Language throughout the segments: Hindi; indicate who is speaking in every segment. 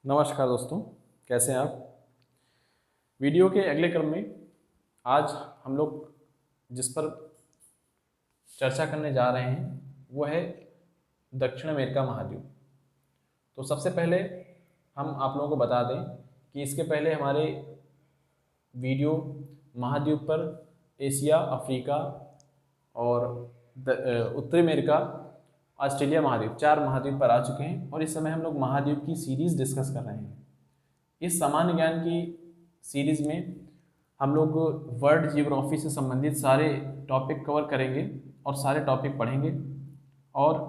Speaker 1: नमस्कार दोस्तों, कैसे हैं आप। वीडियो के अगले क्रम में आज हम लोग जिस पर चर्चा करने जा रहे हैं वो है दक्षिण अमेरिका महाद्वीप। तो सबसे पहले हम आप लोगों को बता दें कि इसके पहले हमारे वीडियो महाद्वीप पर एशिया, अफ्रीका और उत्तरी अमेरिका, ऑस्ट्रेलिया महाद्वीप, 4 महाद्वीप पर आ चुके हैं और इस समय हम लोग महाद्वीप की सीरीज़ डिस्कस कर रहे हैं। इस सामान्य ज्ञान की सीरीज़ में हम लोग वर्ल्ड जियोग्राफी से संबंधित सारे टॉपिक कवर करेंगे और सारे टॉपिक पढ़ेंगे और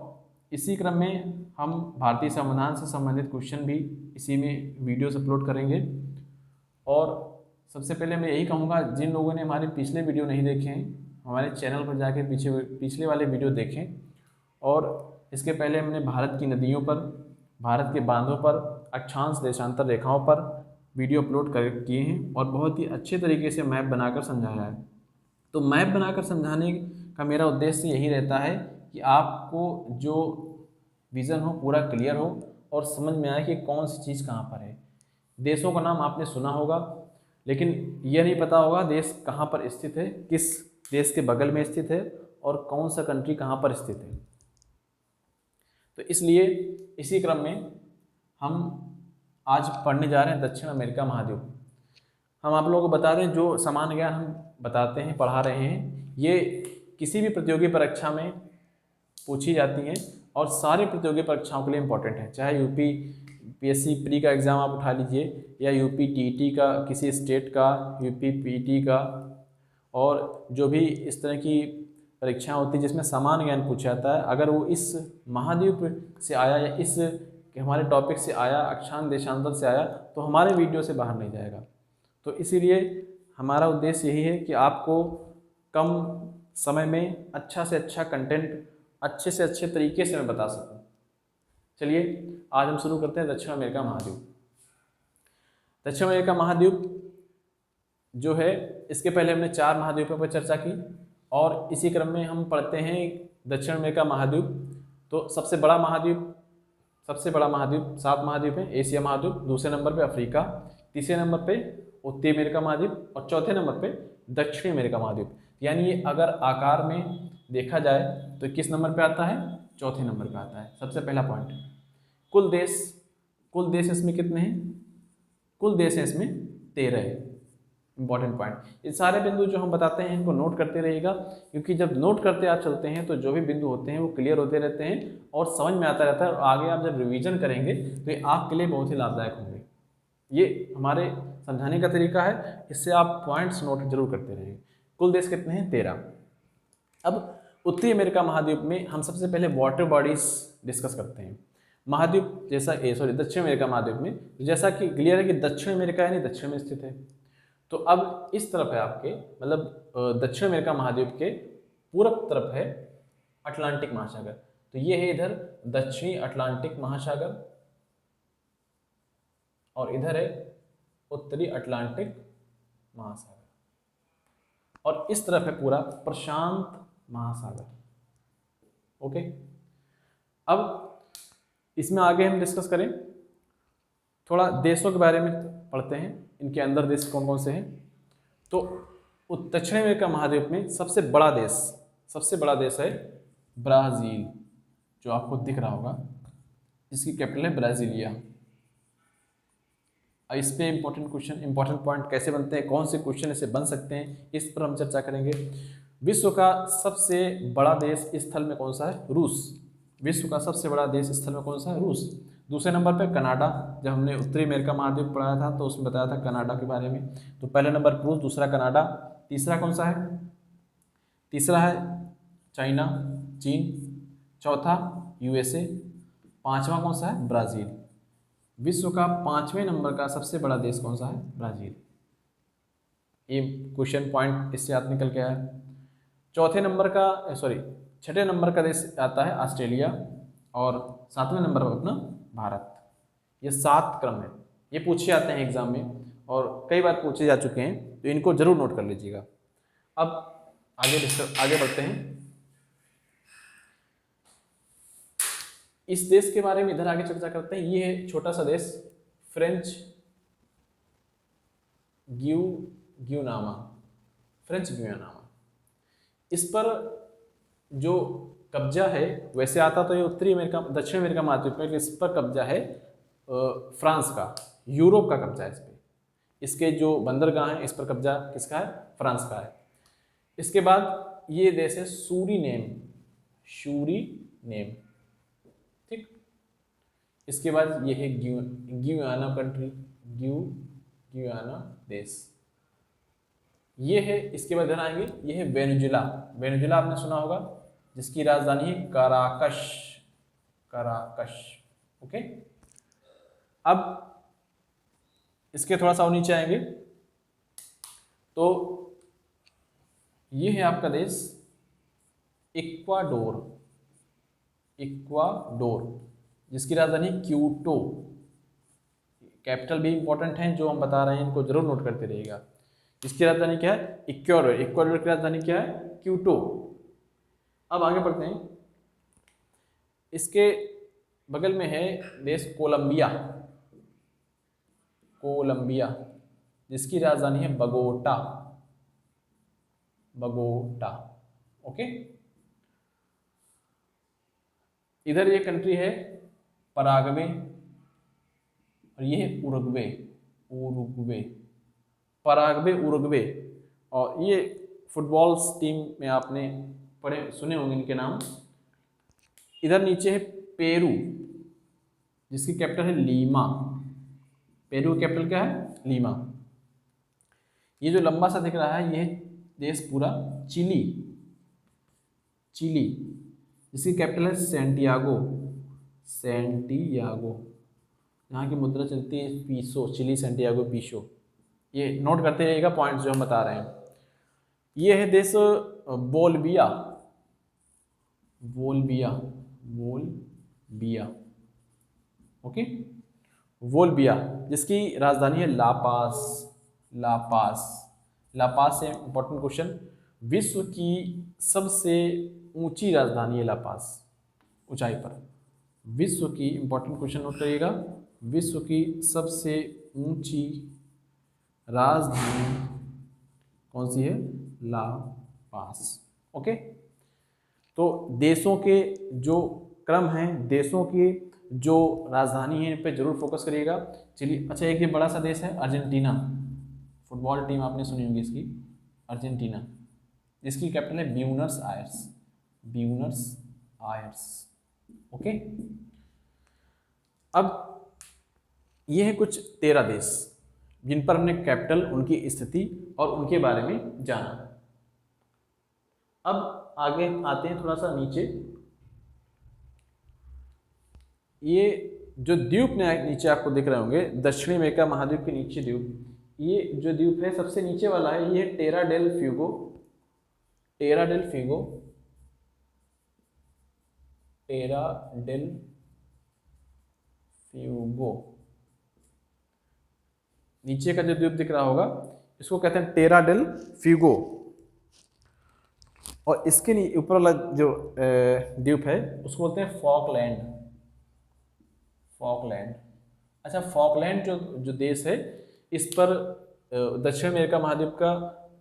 Speaker 1: इसी क्रम में हम भारतीय संविधान से संबंधित क्वेश्चन भी इसी में वीडियोस अपलोड करेंगे। और सबसे पहले मैं यही कहूँगा, जिन लोगों ने हमारे पिछले वीडियो नहीं देखे हैं हमारे चैनल पर जाके पिछले वाले वीडियो देखें। और इसके पहले हमने भारत की नदियों पर, भारत के बांधों पर, अक्षांश देशांतर रेखाओं पर वीडियो अपलोड किए हैं और बहुत ही अच्छे तरीके से मैप बनाकर समझाया है। तो मैप बनाकर समझाने का मेरा उद्देश्य यही रहता है कि आपको जो विज़न हो पूरा क्लियर हो और समझ में आए कि कौन सी चीज़ कहाँ पर है। देशों का नाम आपने सुना होगा लेकिन यह नहीं पता होगा देश कहाँ पर स्थित है, किस देश के बगल में स्थित है और कौन सा कंट्री कहाँ पर स्थित है। तो इसलिए इसी क्रम में हम आज पढ़ने जा रहे हैं दक्षिण अमेरिका महाद्वीप। हम आप लोगों को बता दें, जो सामान्य ज्ञान हम बताते हैं, पढ़ा रहे हैं, ये किसी भी प्रतियोगी परीक्षा में पूछी जाती हैं और सारी प्रतियोगी परीक्षाओं के लिए इम्पोर्टेंट है। चाहे यूपी पीएससी प्री का एग्ज़ाम आप उठा लीजिए या यूपी टीटी का, किसी स्टेट का, यूपी पीटी का, और जो भी इस तरह की परीक्षाएं होती है जिसमें सामान्य ज्ञान पूछा जाता है, अगर वो इस महाद्वीप से आया या इस हमारे टॉपिक से आया, अक्षांश देशांतर से आया, तो हमारे वीडियो से बाहर नहीं जाएगा। तो इसीलिए हमारा उद्देश्य यही है कि आपको कम समय में अच्छा से अच्छा कंटेंट अच्छे से अच्छे तरीके से मैं बता सकूं। चलिए आज हम शुरू करते हैं दक्षिण अमेरिका महाद्वीप। दक्षिण अमेरिका महाद्वीप जो है, इसके पहले हमने 4 महाद्वीपों पर चर्चा की और इसी क्रम में हम पढ़ते हैं दक्षिण अमेरिका महाद्वीप। तो सबसे बड़ा महाद्वीप 7 महाद्वीप है। एशिया महाद्वीप, दूसरे नंबर पे अफ्रीका, तीसरे नंबर पे उत्तरी अमेरिका महाद्वीप और चौथे नंबर पे दक्षिणी अमेरिका महाद्वीप। यानी ये अगर आकार में देखा जाए तो किस नंबर पे आता है? चौथे नंबर पे आता है। सबसे पहला पॉइंट, कुल देश इसमें कितने हैं? कुल देश है इसमें 13 है। इंपॉर्टेंट पॉइंट, ये सारे बिंदु जो हम बताते हैं इनको नोट करते रहिएगा, क्योंकि जब नोट करते आप चलते हैं तो जो भी बिंदु होते हैं वो क्लियर होते रहते हैं और समझ में आता रहता है और आगे आप जब रिवीजन करेंगे तो ये आपके लिए बहुत ही लाभदायक होंगे। ये हमारे समझाने का तरीका है, इससे आप पॉइंट्स नोट जरूर करते रहेंगे। कुल देश कितने हैं? 13। अब उत्तरी अमेरिका महाद्वीप में हम सबसे पहले वाटर बॉडीज डिस्कस करते हैं। महाद्वीप जैसा दक्षिण अमेरिका महाद्वीप में जैसा कि क्लियर है कि दक्षिण अमेरिका यानी दक्षिण में स्थित है। तो अब इस तरफ है आपके, मतलब दक्षिण अमेरिका महाद्वीप के पूर्व तरफ है अटलांटिक महासागर। तो ये है इधर दक्षिणी अटलांटिक महासागर और इधर है उत्तरी अटलांटिक महासागर और इस तरफ है पूरा प्रशांत महासागर। ओके, अब इसमें आगे हम डिस्कस करें, थोड़ा देशों के बारे में पढ़ते हैं, इनके अंदर देश कौन कौन से हैं। तो दक्षिण अमेरिका महाद्वीप में सबसे बड़ा देश है ब्राज़ील, जो आपको दिख रहा होगा, इसकी कैपिटल है ब्राज़ीलिया। इस पे इंपॉर्टेंट पॉइंट कैसे बनते हैं, कौन से क्वेश्चन ऐसे बन सकते हैं, इस पर हम चर्चा करेंगे। विश्व का सबसे बड़ा देश स्थल में कौन सा है? रूस। विश्व का सबसे बड़ा देश स्थल में कौन सा है? रूस। दूसरे नंबर पे कनाडा। जब हमने उत्तरी अमेरिका महाद्वीप पढ़ाया था तो उसमें बताया था कनाडा के बारे में। तो पहले नंबर रूस, दूसरा कनाडा, तीसरा कौन सा है? तीसरा है चाइना, चीन, चौथा यूएसए, पांचवा कौन सा है? ब्राज़ील। विश्व का 5वें नंबर का सबसे बड़ा देश कौन सा है? ब्राज़ील। ये क्वेश्चन पॉइंट इससे याद निकल के आया। छठे नंबर का देश आता है ऑस्ट्रेलिया और 7वें नंबर पर अपना भारत। ये 7 क्रम है, ये पूछे जाते हैं एग्जाम में और कई बार पूछे जा चुके हैं, तो इनको जरूर नोट कर लीजिएगा। अब आगे बढ़ते हैं। इस देश के बारे में इधर आगे चर्चा करते हैं। ये है छोटा सा देश फ्रेंच ग्यूनामा, फ्रेंच ग्यूनामा। इस पर जो कब्जा है, वैसे आता तो ये उत्तरी अमेरिका, दक्षिण अमेरिका महाद्वीप में, इस पर कब्जा है फ्रांस का, यूरोप का कब्जा है इस पर। इसके जो बंदरगाह हैं इस पर कब्जा किसका है? फ्रांस का है। इसके बाद ये देश है सूरीनेम, ठीक। इसके बाद ये है ग्युयाना कंट्री, ग्युयाना देश, ये है। इसके बाद इधर आएंगे, ये है वेनेजुला। वेनेजुला आपने सुना होगा, जिसकी राजधानी है कराकश। ओके, अब इसके थोड़ा सा और नीचे आएंगे तो ये है आपका देश इक्वाडोर, जिसकी राजधानी क्यूटो। कैपिटल भी इंपॉर्टेंट है जो हम बता रहे हैं, इनको जरूर नोट करते रहिएगा। इसकी राजधानी क्या है? इक्वाडोर। इक्वाडोर की राजधानी क्या है? क्यूटो। अब आगे बढ़ते हैं, इसके बगल में है देश कोलंबिया, जिसकी राजधानी है बगोटा। ओके, इधर ये कंट्री है पराग्वे, और ये है उरुग्वे। और ये फुटबॉल टीम में आपने सुने होंगे इनके नाम। इधर नीचे है पेरू, जिसकी कैपिटल है लीमा। पेरू की कैपिटल क्या है? लीमा। ये जो लंबा सा दिख रहा है, ये देश पूरा चिली, जिसकी कैपिटल है सैंटियागो। यहाँ की मुद्रा चलती है पीसो, चिली सैंटियागो पीसो। ये नोट करते रहिएगा पॉइंट्स जो हम बता रहे हैं। ये है देश बोल्विया, ओके, बोल्विया, जिसकी राजधानी है लापास। से इंपॉर्टेंट क्वेश्चन, विश्व की सबसे ऊंची राजधानी है लापास, ऊंचाई पर। विश्व की, इंपॉर्टेंट क्वेश्चन नोट करिएगा, विश्व की सबसे ऊंची राजधानी कौन सी है? ला पास। ओके, तो देशों के जो क्रम हैं, देशों की जो राजधानी है, इन पे जरूर फोकस करिएगा। चलिए, अच्छा, एक ये बड़ा सा देश है अर्जेंटीना, फुटबॉल टीम आपने सुनी होगी इसकी, अर्जेंटीना, जिसकी कैपिटल है ब्यूनस आयर्स। ओके, अब ये है कुछ 13 देश जिन पर हमने कैपिटल, उनकी स्थिति और उनके बारे में जाना। अब आगे आते हैं थोड़ा सा नीचे। ये जो द्वीप नीचे आपको दिख रहे होंगे, दक्षिणी अमेरिका महाद्वीप के नीचे द्वीप, ये जो द्वीप है सबसे नीचे वाला है, ये है टेरा डेल फ्यूगो। नीचे का जो द्वीप दिख रहा होगा, इसको कहते हैं टेरा डेल फ्यूगो। और इसके ऊपर वाला जो द्वीप है उसको बोलते हैं फॉकलैंड। अच्छा, फॉकलैंड जो देश है, इस पर दक्षिण अमेरिका महाद्वीप का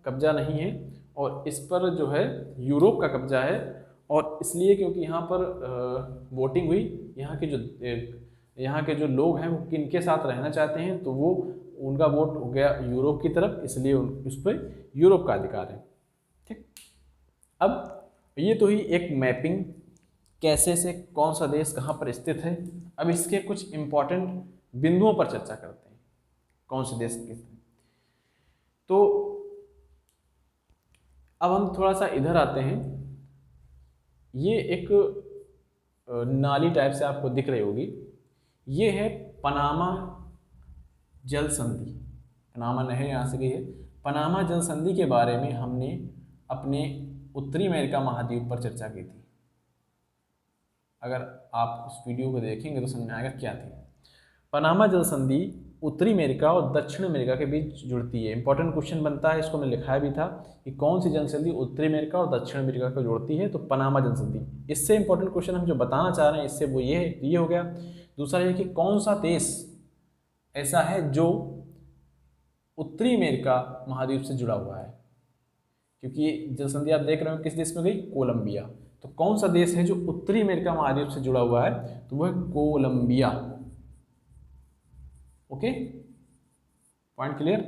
Speaker 1: कब्जा नहीं है, और इस पर जो है यूरोप का कब्जा है। और इसलिए क्योंकि यहाँ पर वोटिंग हुई, यहाँ के जो लोग हैं वो किनके साथ रहना चाहते हैं, तो वो उनका वोट हो गया यूरोप की तरफ, इसलिए उस पर यूरोप का अधिकार है। ठीक, अब ये तो ही एक मैपिंग, कैसे से कौन सा देश कहाँ पर स्थित है। अब इसके कुछ इंपॉर्टेंट बिंदुओं पर चर्चा करते हैं, कौन से देश के। तो अब हम थोड़ा सा इधर आते हैं। ये एक नाली टाइप से आपको दिख रही होगी, ये है पनामा जल संधि। पनामा नहर यहाँ से गई है। पनामा जल संधि के बारे में हमने अपने उत्तरी अमेरिका महाद्वीप पर चर्चा की थी। अगर आप उस वीडियो को देखेंगे तो समझ में आएगा क्या थी। पनामा जल संधि उत्तरी अमेरिका और दक्षिण अमेरिका के बीच जुड़ती है। इंपॉर्टेंट क्वेश्चन बनता है, इसको मैंने लिखाया भी था कि कौन सी जल संधि उत्तरी अमेरिका और दक्षिण अमेरिका को जोड़ती है, तो पनामा जल संधि। इससे इंपॉर्टेंट क्वेश्चन हम जो बताना चाह रहे हैं, इससे वो ये हो गया। दूसरा ये कि कौन सा देश ऐसा है जो उत्तरी अमेरिका महाद्वीप से जुड़ा हुआ है, क्योंकि जल संधि आप देख रहे हो किस देश में गई, कोलंबिया। तो कौन सा देश है जो उत्तरी अमेरिका महाद्वीप से जुड़ा हुआ है, तो वह कोलंबिया। Okay, point clear.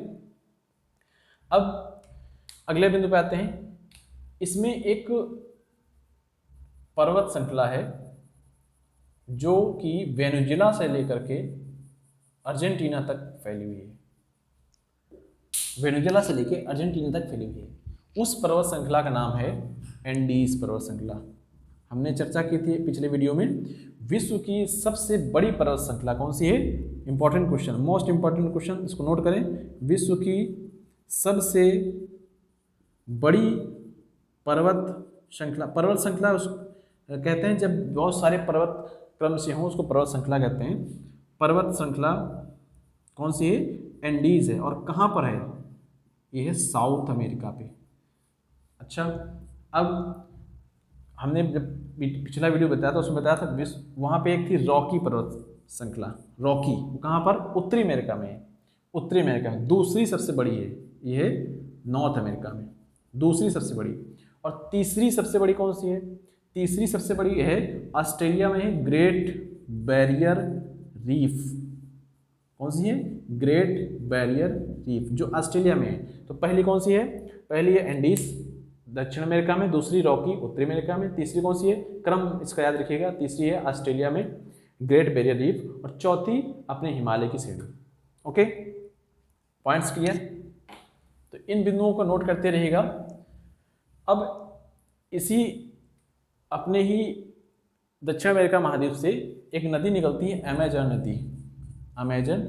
Speaker 1: अब अगले बिंदु पे आते हैं। इसमें एक पर्वत श्रृंखला है जो कि वेनेजुएला से लेकर के अर्जेंटीना तक फैली हुई है। वेनेजुएला से लेकर अर्जेंटीना तक फैली हुई है। उस पर्वत श्रृंखला का नाम है एंडीज पर्वत श्रृंखला। हमने चर्चा की थी पिछले वीडियो में। विश्व की सबसे बड़ी पर्वत श्रृंखला कौन सी है? Important question, most important question, इसको नोट करें। विश्व की सबसे बड़ी पर्वत श्रृंखला उस कहते हैं जब बहुत सारे पर्वत क्रम से हों, उसको पर्वत श्रृंखला कहते हैं। पर्वत श्रृंखला कौन सी है? एंडीज है। और कहाँ पर है? ये है साउथ अमेरिका पे। अच्छा, अब हमने जब पिछला वीडियो बताया था उसमें बताया था वहाँ पे एक थी रॉकी पर्वत श्रृंखला। रॉकी वो कहाँ पर? उत्तरी अमेरिका में है। उत्तरी अमेरिका में दूसरी सबसे बड़ी है, ये है नॉर्थ अमेरिका में, दूसरी सबसे बड़ी। और तीसरी सबसे बड़ी कौन सी है? तीसरी सबसे बड़ी है ऑस्ट्रेलिया में है, ग्रेट बैरियर रीफ। कौन सी है? ग्रेट बैरियर रीफ, जो ऑस्ट्रेलिया में है। तो पहली कौन सी है? पहली है एंडीज दक्षिण अमेरिका में, दूसरी रॉकी उत्तरी अमेरिका में, तीसरी कौन सी है? क्रम इसका याद रखिएगा। तीसरी है ऑस्ट्रेलिया में ग्रेट बैरियर रीफ, और चौथी अपने हिमालय की श्रेणी। Okay, points clear. तो इन बिंदुओं को नोट करते रहिएगा। अब इसी अपने ही दक्षिण अमेरिका महाद्वीप से एक नदी निकलती है, अमेजन नदी। अमेजन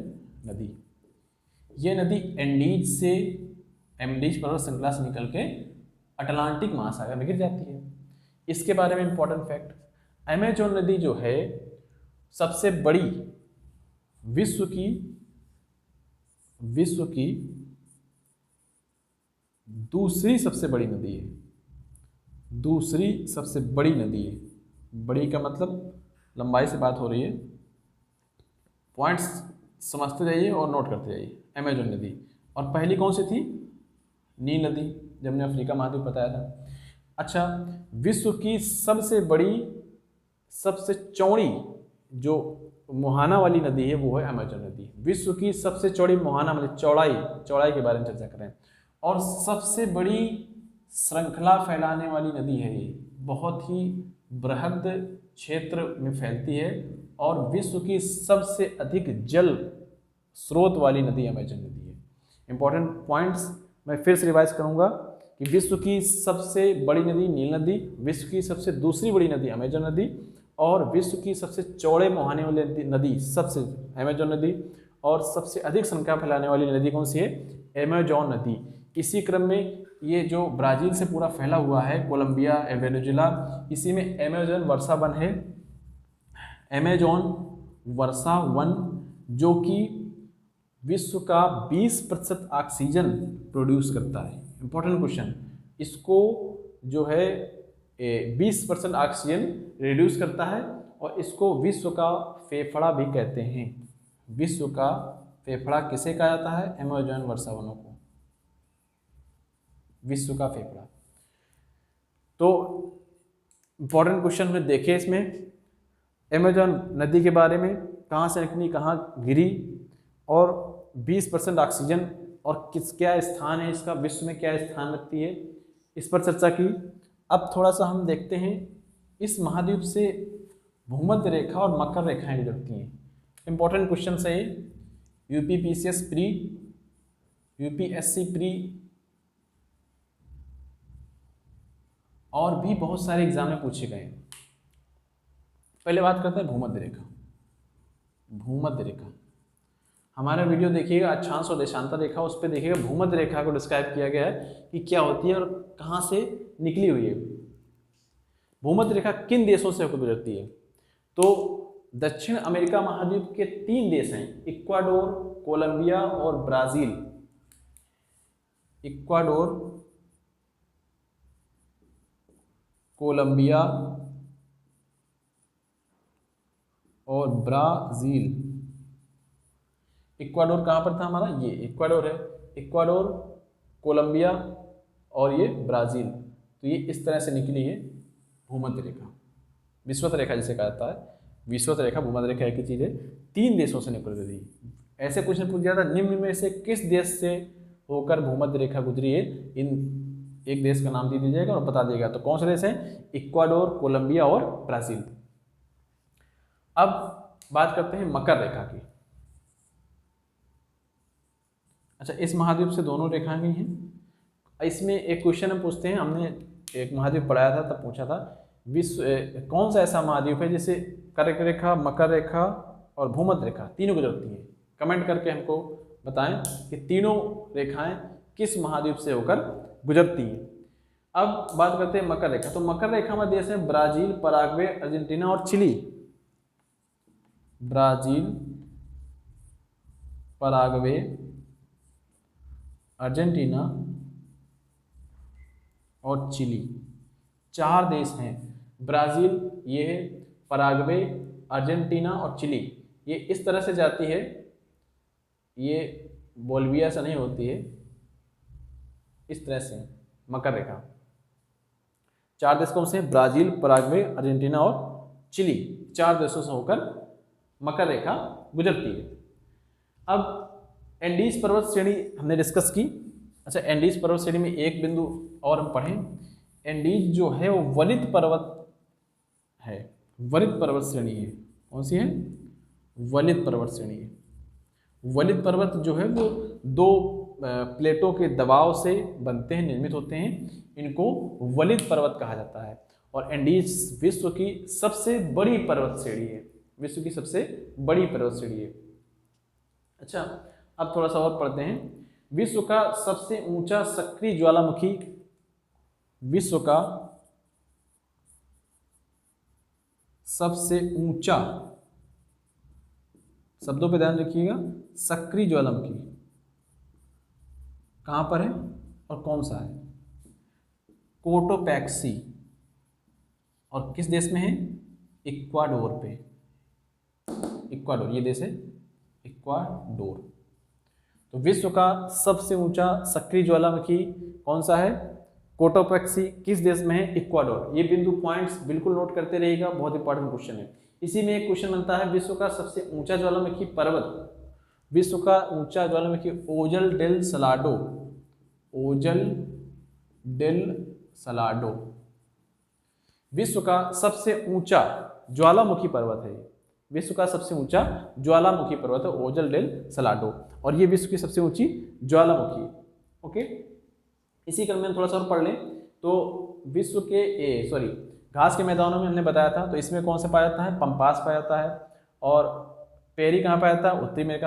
Speaker 1: नदी, ये नदी एंडीज पर्वत श्रृंखला से निकल के अटलांटिक महासागर में गिर जाती है। इसके बारे में इंपॉर्टेंट फैक्ट, अमेजन नदी जो है सबसे बड़ी विश्व की दूसरी सबसे बड़ी नदी है। दूसरी सबसे बड़ी नदी है। बड़ी का मतलब लंबाई से बात हो रही है। पॉइंट्स समझते जाइए और नोट करते जाइए। अमेजन नदी। और पहली कौन सी थी? नील नदी, जब हमने अफ्रीका महाद्वीप बताया था। अच्छा, विश्व की सबसे बड़ी सबसे चौड़ी जो मुहाना वाली नदी है वो है अमेजन नदी। विश्व की सबसे चौड़ी मुहाना मतलब चौड़ाई के बारे में चर्चा करें। और सबसे बड़ी श्रृंखला फैलाने वाली नदी है ये, बहुत ही बृहद क्षेत्र में फैलती है। और विश्व की सबसे अधिक जल स्रोत वाली नदी अमेजन नदी है। इंपॉर्टेंट पॉइंट्स मैं फिर से रिवाइज करूंगा कि विश्व की सबसे बड़ी नदी नील नदी, विश्व की सबसे दूसरी बड़ी नदी अमेजन नदी, और विश्व की सबसे चौड़े मुहाने वाली नदी सबसे अमेजन नदी, और सबसे अधिक श्रृंखला फैलाने वाली नदी कौन सी है? अमेजन नदी। इसी क्रम में ये जो ब्राज़ील से पूरा फैला हुआ है, कोलंबिया, वेनेजुएला, इसी में अमेजन वर्षा वन है। अमेजन वर्षा वन जो कि विश्व का 20% ऑक्सीजन प्रोड्यूस करता है। इंपॉर्टेंट क्वेश्चन, इसको जो है 20% ऑक्सीजन रिड्यूस करता है, और इसको विश्व का फेफड़ा भी कहते हैं। विश्व का फेफड़ा किसे कहा जाता है? अमेजन वर्षा वनों को, विश्व का फेफड़ा। तो इंपॉर्टेंट क्वेश्चन में देखें इसमें अमेजन नदी के बारे में, कहाँ से निकली, कहाँ गिरी, और 20% ऑक्सीजन, और क्या स्थान है इसका, विश्व में क्या स्थान रखती है, इस पर चर्चा की। अब थोड़ा सा हम देखते हैं इस महाद्वीप से भूमध्य रेखा और मकर रेखाएं गुजरती हैं। इंपॉर्टेंट क्वेश्चन है, यूपीपीसीएस प्री, यूपीएससी प्री, और भी बहुत सारे एग्जाम में पूछे गए। पहले बात करते हैं भूमध्य रेखा। भूमध्य रेखा, हमारा वीडियो देखिएगा अक्षांश और देशांतर रेखा, उस पर देखिएगा भूमध्य रेखा को डिस्क्राइब किया गया है कि क्या होती है और कहाँ से निकली हुई है। भूमध्य रेखा किन देशों से होकर गुजरती है? तो दक्षिण अमेरिका महाद्वीप के 3 देश हैं, इक्वाडोर, कोलंबिया और ब्राजील। इक्वाडोर, कोलंबिया और ब्राजील, इक्वाडोर कहाँ पर था हमारा, ये इक्वाडोर है, इक्वाडोर, कोलंबिया और ये ब्राज़ील। तो ये इस तरह से निकली है भूमध्य रेखा, विषुवत रेखा जिसे कहा जाता है। विषुवत रेखा भूमध्य रेखा एक ही चीज़ है, 3 देशों से निकल रही। ऐसे क्वेश्चन पूछ दिया था, निम्न में से किस देश से होकर भूमध्य रेखा गुजरी है, इन एक देश का नाम दे दीजिएगा और बता दिएगा। तो कौन से देश हैं, इक्वाडोर, कोलंबिया और ब्राज़ील। अब बात करते हैं मकर रेखा की। अच्छा, इस महाद्वीप से दोनों रेखाएं भी हैं। इसमें एक क्वेश्चन हम पूछते हैं, हमने एक महाद्वीप पढ़ाया था तब पूछा था, विश्व कौन सा ऐसा महाद्वीप है जिसे कर्क रेखा, मकर रेखा और भूमध्य रेखा तीनों गुजरती हैं। कमेंट करके हमको बताएं कि तीनों रेखाएं किस महाद्वीप से होकर गुजरती हैं। अब बात करते हैं मकर रेखा। तो मकर रेखा में देश है ब्राज़ील, पराग्वे, अर्जेंटीना और चिली। ब्राज़ील, पराग्वे, अर्जेंटीना और चिली, 4 देश हैं। ब्राज़ील ये है, पराग्वे, अर्जेंटीना और चिली, ये इस तरह से जाती है, ये बोलिविया से नहीं होती है, इस तरह से मकर रेखा। 4 देश कौन से हैं, ब्राज़ील, पराग्वे, अर्जेंटीना और चिली, 4 देशों से होकर मकर रेखा गुजरती है। अब एंडीज पर्वत श्रेणी हमने डिस्कस की। अच्छा, एंडीज पर्वत श्रेणी में एक बिंदु और हम पढ़ें, एंडीज जो है वो वलित पर्वत है, वलित पर्वत श्रेणी है। कौन सी है, वलित पर्वत श्रेणी है। वलित पर्वत जो है वो 2 प्लेटों के दबाव से बनते हैं, निर्मित होते हैं, इनको वलित पर्वत कहा जाता है। और एंडीज विश्व की सबसे बड़ी पर्वत श्रेणी है, विश्व की सबसे बड़ी पर्वत श्रेणी है। अच्छा, अब थोड़ा सा और पढ़ते हैं। विश्व का सबसे ऊंचा सक्रिय ज्वालामुखी, विश्व का सबसे ऊंचा, शब्दों पे ध्यान रखिएगा, सक्रिय ज्वालामुखी कहां पर है और कौन सा है, कोटोपैक्सी, और किस देश में है, इक्वाडोर पे, इक्वाडोर ये देश है, इक्वाडोर। तो विश्व का सबसे ऊंचा सक्रिय ज्वालामुखी कौन सा है, कोटोपैक्सी, किस देश में है, इक्वाडोर। ये बिंदु पॉइंट्स बिल्कुल नोट करते रहिएगा, बहुत इंपॉर्टेंट क्वेश्चन है। इसी में एक क्वेश्चन बनता है, विश्व का सबसे ऊंचा ज्वालामुखी पर्वत, विश्व का ऊंचा ज्वालामुखी Ojos del Salado, Ojos del Salado विश्व का सबसे ऊंचा ज्वालामुखी पर्वत है, विश्व का सबसे ऊंचा ज्वालामुखी पर्वत है ओजल डेल सलाडो, और ये विश्व की सबसे ऊंची ज्वालामुखी। ओके, इसी क्रम में थोड़ा सा और पढ़ लें तो विश्व के घास के मैदानों में हमने बताया था, तो इसमें कौन सा पाया जाता है, पंपास पाया जाता है। और पेरी कहाँ पाया जाता है, उत्तरी अमेरिका